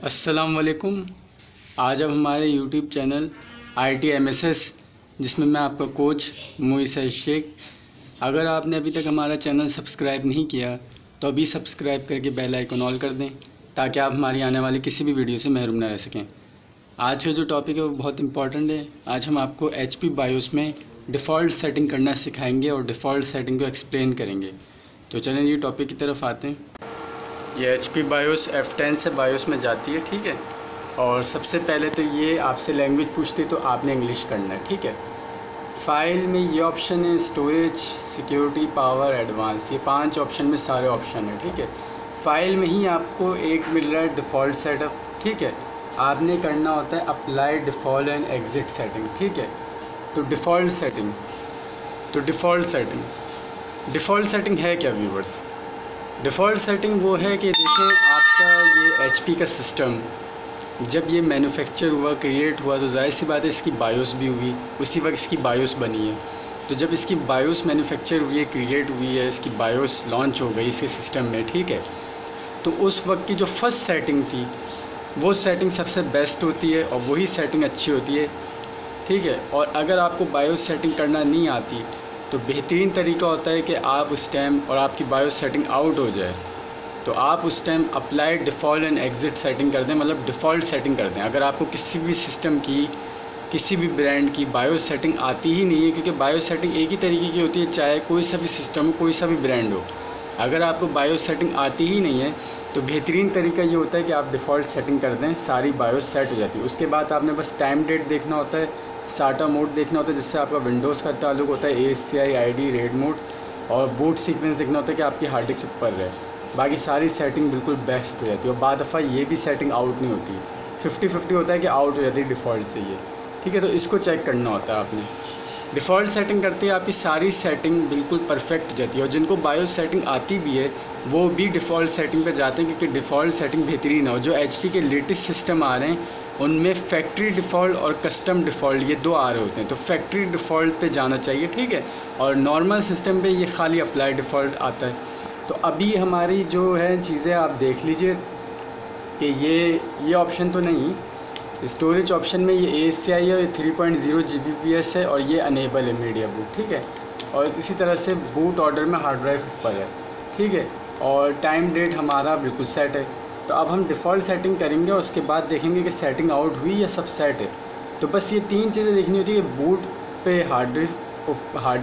अस्सलाम वालेकुम। आज अब हमारे YouTube चैनल ITMSS, जिसमें मैं आपका कोच मोइस शेख। अगर आपने अभी तक हमारा चैनल सब्सक्राइब नहीं किया तो अभी सब्सक्राइब करके बेल आइकन ऑल कर दें ताकि आप हमारी आने वाली किसी भी वीडियो से महरूम न रह सकें। आज का जो टॉपिक है वो बहुत इंपॉर्टेंट है। आज हम आपको HP बायोस में डिफ़ॉल्ट सेटिंग करना सिखाएंगे और डिफ़ॉल्ट सेटिंग को एक्सप्लेन करेंगे। तो चलें ये टॉपिक की तरफ आते हैं। ये HP बायोस F10 से बायोस में जाती है, ठीक है। और सबसे पहले तो ये आपसे लैंग्वेज पूछती तो आपने इंग्लिश करना है, ठीक है। फाइल में ये ऑप्शन है स्टोरेज, सिक्योरिटी, पावर, एडवांस, ये 5 ऑप्शन में सारे ऑप्शन है, ठीक है। फाइल में ही आपको एक मिल रहा है डिफ़ॉल्ट सेटअप, ठीक है। आपने करना होता है apply default and exit setting, ठीक है। तो डिफ़ॉल्ट सेटिंग है क्या व्यूवर्स? डिफ़ॉल्ट सेटिंग वो है कि देखें आपका ये HP का सिस्टम जब ये मैन्युफैक्चर हुआ, क्रिएट हुआ, तो जाहिर सी बात है इसकी बायोस भी हुई, उसी वक्त इसकी बायोस बनी है। तो जब इसकी बायोस मैन्युफैक्चर हुई है, क्रिएट हुई है, इसकी बायोस लॉन्च हो गई इसके सिस्टम में, ठीक है। तो उस वक्त की जो फर्स्ट सेटिंग थी वो सेटिंग सबसे बेस्ट होती है और वही सेटिंग अच्छी होती है, ठीक है। और अगर आपको बायोस सेटिंग करना नहीं आती तो बेहतरीन तरीका होता है कि आप उस टाइम और आपकी बायोस सेटिंग आउट हो जाए तो आप उस time apply default and exit setting कर दें, मतलब डिफ़ॉल्ट सेटिंग कर दें। अगर आपको किसी भी सिस्टम की, किसी भी ब्रांड की बायोस सेटिंग आती ही नहीं है, क्योंकि बायोस सेटिंग एक ही तरीके की होती है, चाहे कोई सा भी सिस्टम हो, कोई सा भी ब्रांड हो। अगर आपको बायोस सेटिंग आती ही नहीं है तो बेहतरीन तरीका ये होता है कि आप डिफ़ॉल्ट सेटिंग कर दें, सारी बायोस सेट हो जाती है। उसके बाद आपने बस टाइम डेट देखना होता है, साटा मोड देखना होता है जिससे आपका विंडोज़ का ताल्लुक होता है, ASCII ID रेड मोड, और बूट सीक्वेंस देखना होता है कि आपकी हार्ड डिस्क ऊपर रहे। बाकी सारी सेटिंग बिल्कुल बेस्ट हो जाती है। और बाद दफ़ा ये भी सेटिंग आउट नहीं होती, 50-50 होता है कि आउट हो जाती है डिफ़ॉल्ट से ये, ठीक है। तो इसको चेक करना होता है आपने। डिफ़ॉल्ट सेटिंग करते ही आपकी सारी सेटिंग बिल्कुल परफेक्ट हो जाती है। और जिनको बायोस सेटिंग आती भी है वो भी डिफ़ॉल्ट सेटिंग पे जाते हैं, क्योंकि डिफ़ॉल्ट सेटिंग बेहतरीन है। और जो HP के लेटेस्ट सिस्टम आ रहे हैं उनमें फैक्ट्री डिफ़ॉल्ट और कस्टम डिफ़ॉल्ट ये 2 आ रहे होते हैं। तो फैक्ट्री डिफ़ॉल्ट पे जाना चाहिए, ठीक है। और नॉर्मल सिस्टम पे ये खाली अप्लाई डिफ़ॉल्ट आता है। तो अभी हमारी जो है चीज़ें आप देख लीजिए कि ये ऑप्शन तो नहीं, स्टोरेज ऑप्शन में ये ASCII है, ये 3.0 Gbps है और ये अनेबल है मीडिया बूट, ठीक है। और इसी तरह से बूट ऑर्डर में हार्ड ड्राइव ऊपर है, ठीक है। और टाइम डेट हमारा बिल्कुल सेट है। तो अब हम डिफ़ॉल्ट सेटिंग करेंगे और उसके बाद देखेंगे कि सेटिंग आउट हुई या सब सेट है। तो बस ये 3 चीज़ें देखनी होती है कि बूट पे हार्ड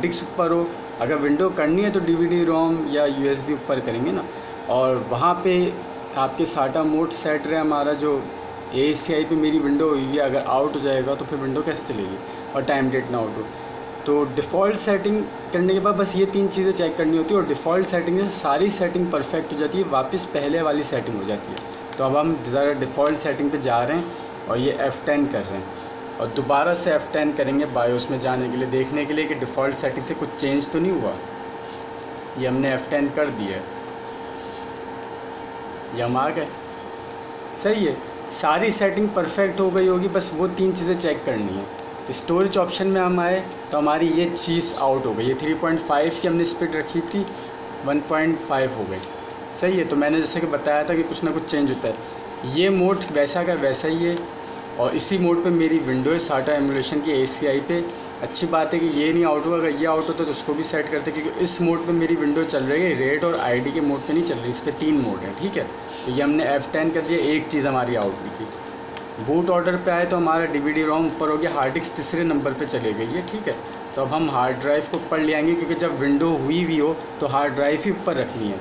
डिस्क ऊपर हो, अगर विंडो करनी है तो DVD रोम या USB ऊपर करेंगे ना, और वहाँ पे आपके साटा मोड सेट रहे। हमारा जो ASCII पे मेरी विंडो हुई है, अगर आउट हो जाएगा तो फिर विंडो कैसे चलेगी, और टाइम डेट ना आउट हो। तो डिफ़ॉल्ट सेटिंग करने के बाद बस ये 3 चीज़ें चेक करनी होती है और डिफ़ॉल्ट सेटिंग से सारी सेटिंग परफेक्ट हो जाती है, वापस पहले वाली सेटिंग हो जाती है। तो अब हम ज़रा डिफ़ॉल्ट सेटिंग पे जा रहे हैं और ये F10 कर रहे हैं और दोबारा से F10 करेंगे बायोस में जाने के लिए, देखने के लिए कि डिफ़ॉल्ट सेटिंग से कुछ चेंज तो नहीं हुआ। ये हमने F10 कर दिया है, ये हम आ गए, सही है। सारी सेटिंग परफेक्ट हो गई होगी, बस वो 3 चीज़ें चेक करनी है। स्टोरेज ऑप्शन में हम आए तो हमारी ये चीज़ आउट हो गई। ये 3.5 की हमने स्पीड रखी थी, 1.5 हो गई, सही है। तो मैंने जैसे कि बताया था कि कुछ ना कुछ चेंज होता है। ये मोड वैसा का वैसा ही है और इसी मोड पे मेरी विंडो है साटा एमुलेशन की ASCII पे। अच्छी बात है कि ये नहीं आउट होगा, अगर ये आउट होता तो उसको भी सेट करते, क्योंकि इस मोड पे मेरी विंडो चल रही है, रेड और ID के मोड पे नहीं चल रही, इस पर 3 मोड है, ठीक है। तो ये हमने F10 कर दिया, एक चीज़ हमारी आउट हुई थी। बूट ऑर्डर पे आए तो हमारा DVD रोम ऊपर हो गया, हार्ड डिस्क तीसरे नंबर पे चले गई है, ठीक है। तो अब हम हार्ड ड्राइव को ऊपर ले आएंगे, क्योंकि जब विंडो हुई भी हो तो हार्ड ड्राइव ही ऊपर रखनी है।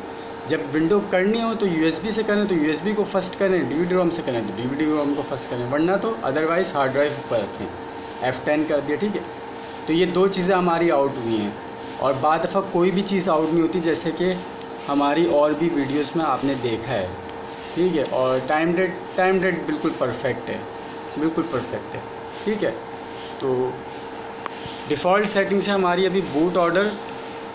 जब विंडो करनी हो तो USB से करें तो USB को फर्स्ट करें, DVD रोम से करें तो DVD रोम को फर्स्ट करें, वरना तो अदरवाइज़ हार्ड ड्राइव ऊपर रखें। F10 कर दिया, ठीक है। तो ये 2 चीज़ें हमारी आउट हुई हैं और बाद दफ़ा कोई भी चीज़ आउट नहीं होती, जैसे कि हमारी और भी वीडियोज़ में आपने देखा है, ठीक है। और टाइम डेट बिल्कुल परफेक्ट है, बिल्कुल परफेक्ट है, ठीक है। तो डिफ़ॉल्ट सेटिंग से हमारी अभी बूट ऑर्डर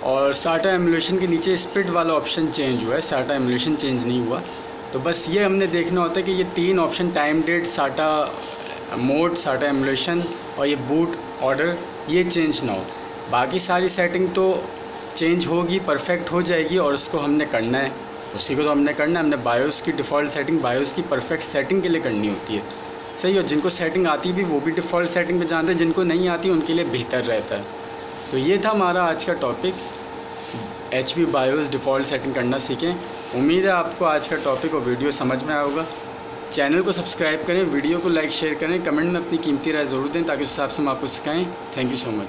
और साटा एमुलेशन के नीचे स्पीड वाला ऑप्शन चेंज हुआ है, साटा एमुलेशन चेंज नहीं हुआ। तो बस ये हमने देखना होता है कि ये 3 ऑप्शन, टाइम डेट, साटा मोड, साटा एमुलेशन और ये बूट ऑर्डर, ये चेंज ना हो। बाकी सारी सेटिंग तो चेंज होगी, परफेक्ट हो जाएगी और उसको हमने करना है, उसी को तो हमने करना है। हमने बायोस की डिफ़ॉल्ट सेटिंग बायोस की परफेक्ट सेटिंग के लिए करनी होती है, सही। और जिनको सेटिंग आती भी वो भी डिफ़ॉल्ट सेटिंग पे जानते हैं, जिनको नहीं आती उनके लिए बेहतर रहता है। तो ये था हमारा आज का topic, HP BIOS default setting करना सीखें। उम्मीद है आपको आज का टॉपिक और वीडियो समझ में आया होगा। चैनल को सब्सक्राइब करें, वीडियो को लाइक शेयर करें, कमेंट में अपनी कीमती राय ज़रूर दें ताकि उस हिसाब से हम आपको सिखाएँ। Thank you so much.